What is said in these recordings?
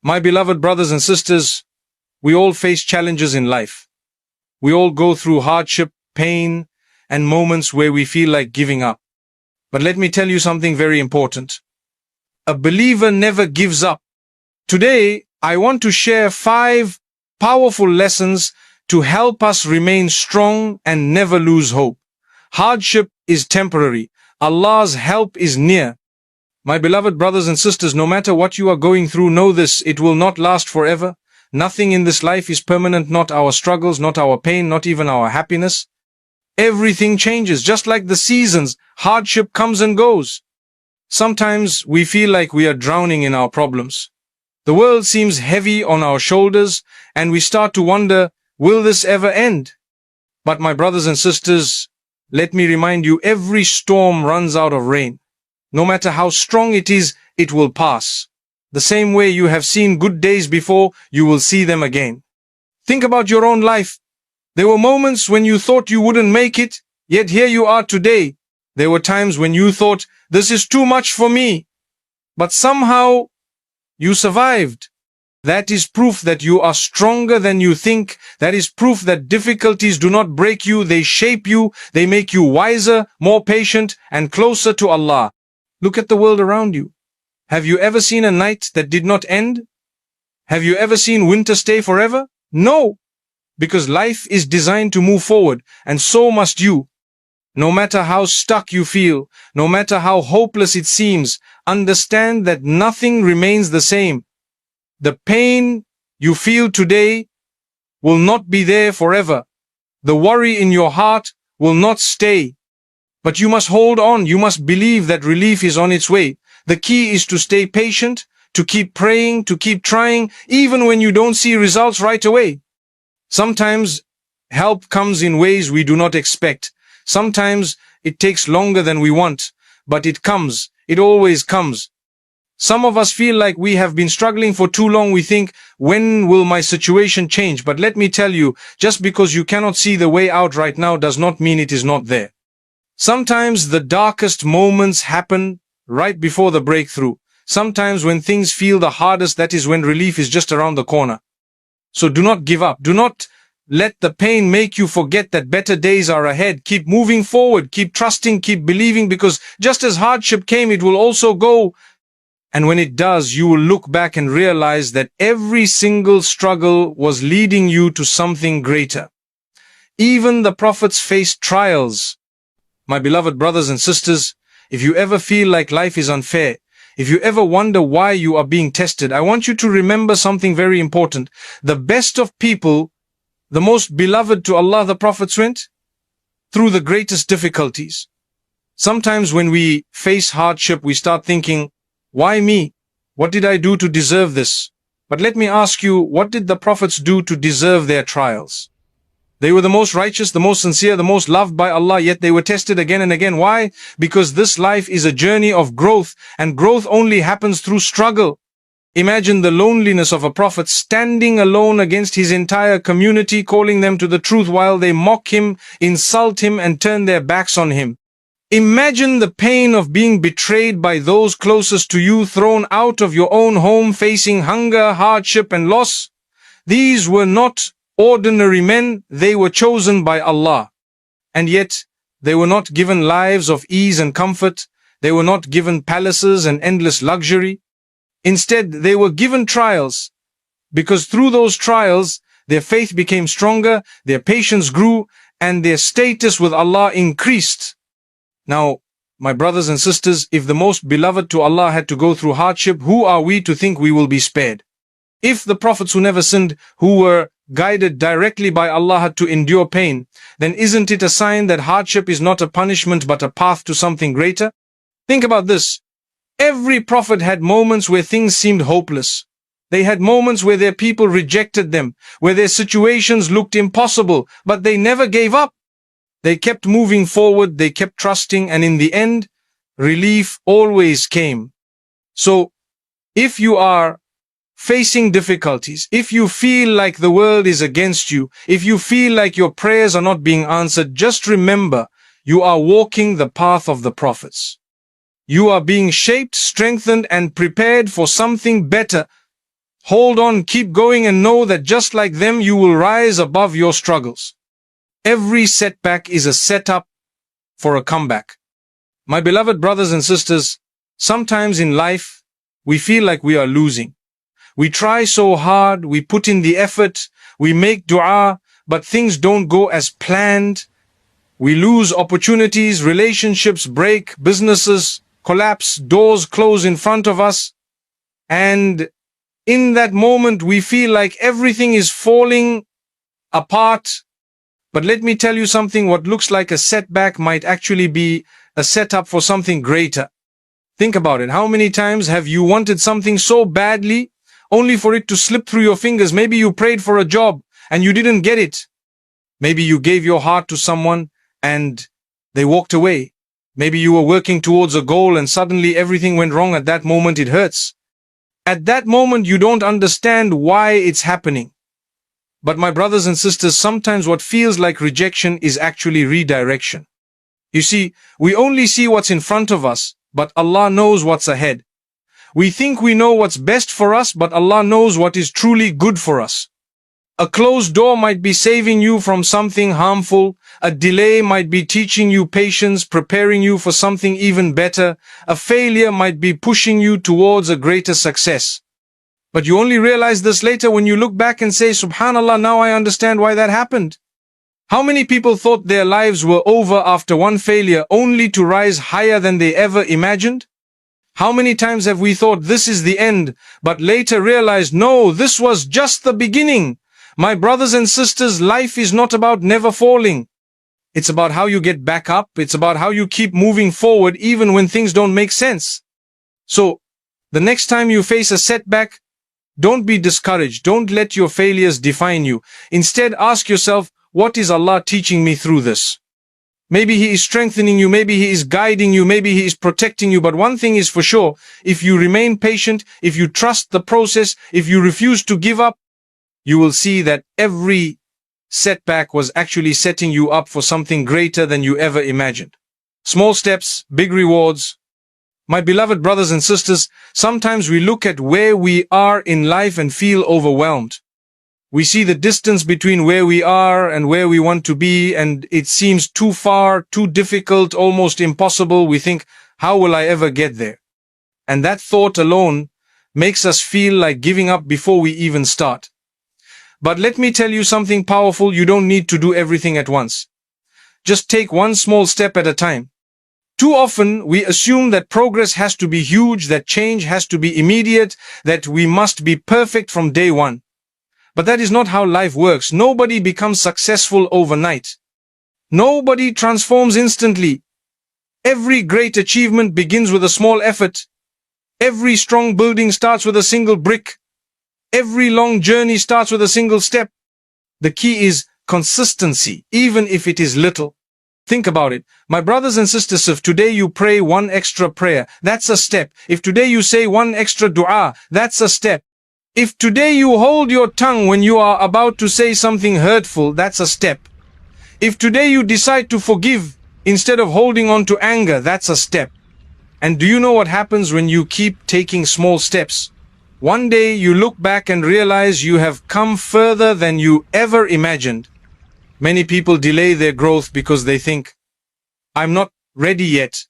My beloved brothers and sisters, we all face challenges in life. We all go through hardship, pain, and moments where we feel like giving up. But let me tell you something very important. A believer never gives up. Today, I want to share 5 powerful lessons to help us remain strong and never lose hope. Hardship is temporary. Allah's help is near. My beloved brothers and sisters, no matter what you are going through, know this, it will not last forever. Nothing in this life is permanent, not our struggles, not our pain, not even our happiness. Everything changes, just like the seasons. Hardship comes and goes. Sometimes we feel like we are drowning in our problems. The world seems heavy on our shoulders, and we start to wonder, will this ever end? But my brothers and sisters, let me remind you, every storm runs out of rain. No matter how strong it is, it will pass. The same way you have seen good days before, you will see them again. Think about your own life. There were moments when you thought you wouldn't make it, yet here you are today. There were times when you thought, this is too much for me. But somehow, you survived. That is proof that you are stronger than you think. That is proof that difficulties do not break you, they shape you, they make you wiser, more patient, and closer to Allah. Look at the world around you. Have you ever seen a night that did not end? Have you ever seen winter stay forever? No, because life is designed to move forward, and so must you. No matter how stuck you feel, no matter how hopeless it seems, understand that nothing remains the same. The pain you feel today will not be there forever. The worry in your heart will not stay. But you must hold on. You must believe that relief is on its way. The key is to stay patient, to keep praying, to keep trying, even when you don't see results right away. Sometimes help comes in ways we do not expect. Sometimes it takes longer than we want, but it comes. It always comes. Some of us feel like we have been struggling for too long. We think, when will my situation change? But let me tell you, just because you cannot see the way out right now does not mean it is not there. Sometimes the darkest moments happen right before the breakthrough. Sometimes when things feel the hardest, that is when relief is just around the corner. So do not give up. Do not let the pain make you forget that better days are ahead. Keep moving forward. Keep trusting. Keep believing, because just as hardship came, it will also go. And when it does, you will look back and realize that every single struggle was leading you to something greater. Even the prophets faced trials. My beloved brothers and sisters, if you ever feel like life is unfair, if you ever wonder why you are being tested, I want you to remember something very important. The best of people, the most beloved to Allah, the prophets went through the greatest difficulties. Sometimes when we face hardship, we start thinking, why me? What did I do to deserve this? But let me ask you, what did the prophets do to deserve their trials? They were the most righteous, the most sincere, the most loved by Allah, yet they were tested again and again. Why? Because this life is a journey of growth, and growth only happens through struggle. Imagine the loneliness of a prophet standing alone against his entire community, calling them to the truth while they mock him, insult him, and turn their backs on him. Imagine the pain of being betrayed by those closest to you, thrown out of your own home, facing hunger, hardship, and loss. These were not ordinary men, they were chosen by Allah. And yet, they were not given lives of ease and comfort. They were not given palaces and endless luxury. Instead, they were given trials, because through those trials, their faith became stronger, their patience grew, and their status with Allah increased. Now, my brothers and sisters, if the most beloved to Allah had to go through hardship, who are we to think we will be spared? If the prophets who never sinned, who were guided directly by Allah, had to endure pain, then isn't it a sign that hardship is not a punishment but a path to something greater? Think about this. Every prophet had moments where things seemed hopeless. They had moments where their people rejected them, where their situations looked impossible, but they never gave up. They kept moving forward, they kept trusting, and in the end, relief always came. So, if you are facing difficulties, if you feel like the world is against you, if you feel like your prayers are not being answered, just remember, you are walking the path of the prophets. You are being shaped, strengthened, and prepared for something better. Hold on, keep going, and know that just like them, you will rise above your struggles. Every setback is a setup for a comeback. My beloved brothers and sisters, sometimes in life, we feel like we are losing. We try so hard, we put in the effort, we make dua, but things don't go as planned. We lose opportunities, relationships break, businesses collapse, doors close in front of us. And in that moment, we feel like everything is falling apart. But let me tell you something, what looks like a setback might actually be a setup for something greater. Think about it. How many times have you wanted something so badly only for it to slip through your fingers? Maybe you prayed for a job and you didn't get it. Maybe you gave your heart to someone and they walked away. Maybe you were working towards a goal and suddenly everything went wrong. At that moment, it hurts. At that moment, you don't understand why it's happening. But my brothers and sisters, sometimes what feels like rejection is actually redirection. You see, we only see what's in front of us, but Allah knows what's ahead. We think we know what's best for us, but Allah knows what is truly good for us. A closed door might be saving you from something harmful. A delay might be teaching you patience, preparing you for something even better. A failure might be pushing you towards a greater success. But you only realize this later when you look back and say, Subhanallah, now I understand why that happened. How many people thought their lives were over after one failure only to rise higher than they ever imagined? How many times have we thought this is the end, but later realized, no, this was just the beginning. My brothers and sisters, life is not about never falling. It's about how you get back up. It's about how you keep moving forward even when things don't make sense. So, the next time you face a setback, don't be discouraged. Don't let your failures define you. Instead, ask yourself, what is Allah teaching me through this? Maybe He is strengthening you. Maybe He is guiding you. Maybe He is protecting you. But one thing is for sure, if you remain patient, if you trust the process, if you refuse to give up, you will see that every setback was actually setting you up for something greater than you ever imagined. Small steps, big rewards. My beloved brothers and sisters, sometimes we look at where we are in life and feel overwhelmed. We see the distance between where we are and where we want to be, and it seems too far, too difficult, almost impossible. We think, how will I ever get there? And that thought alone makes us feel like giving up before we even start. But let me tell you something powerful. You don't need to do everything at once. Just take one small step at a time. Too often, we assume that progress has to be huge, that change has to be immediate, that we must be perfect from day one. But that is not how life works. Nobody becomes successful overnight. Nobody transforms instantly. Every great achievement begins with a small effort. Every strong building starts with a single brick. Every long journey starts with a single step. The key is consistency, even if it is little. Think about it. My brothers and sisters, if today you pray one extra prayer, that's a step. If today you say one extra dua, that's a step. If today you hold your tongue when you are about to say something hurtful, that's a step. If today you decide to forgive instead of holding on to anger, that's a step. And do you know what happens when you keep taking small steps? One day you look back and realize you have come further than you ever imagined. Many people delay their growth because they think, I'm not ready yet.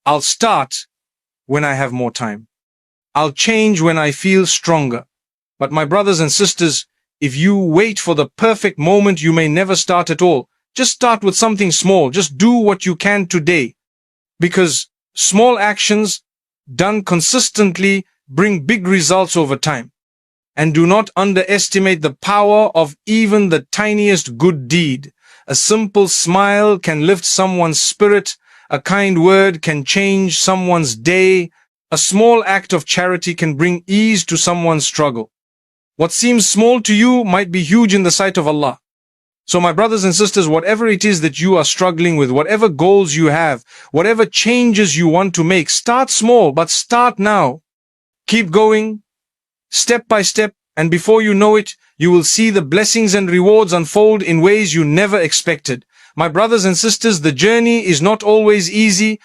I'll start when I have more time. I'll change when I feel stronger. But my brothers and sisters, if you wait for the perfect moment, you may never start at all. Just start with something small. Just do what you can today. Because small actions done consistently bring big results over time. And do not underestimate the power of even the tiniest good deed. A simple smile can lift someone's spirit. A kind word can change someone's day. A small act of charity can bring ease to someone's struggle. What seems small to you might be huge in the sight of Allah. So my brothers and sisters, whatever it is that you are struggling with, whatever goals you have, whatever changes you want to make, start small, but start now. Keep going, step by step, and before you know it, you will see the blessings and rewards unfold in ways you never expected. My brothers and sisters, the journey is not always easy.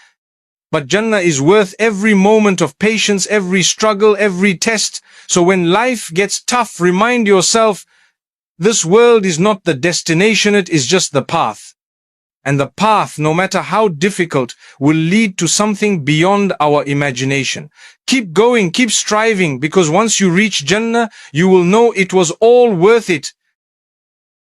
But Jannah is worth every moment of patience, every struggle, every test. So when life gets tough, remind yourself, this world is not the destination, it is just the path. And the path, no matter how difficult, will lead to something beyond our imagination. Keep going, keep striving, because once you reach Jannah, you will know it was all worth it.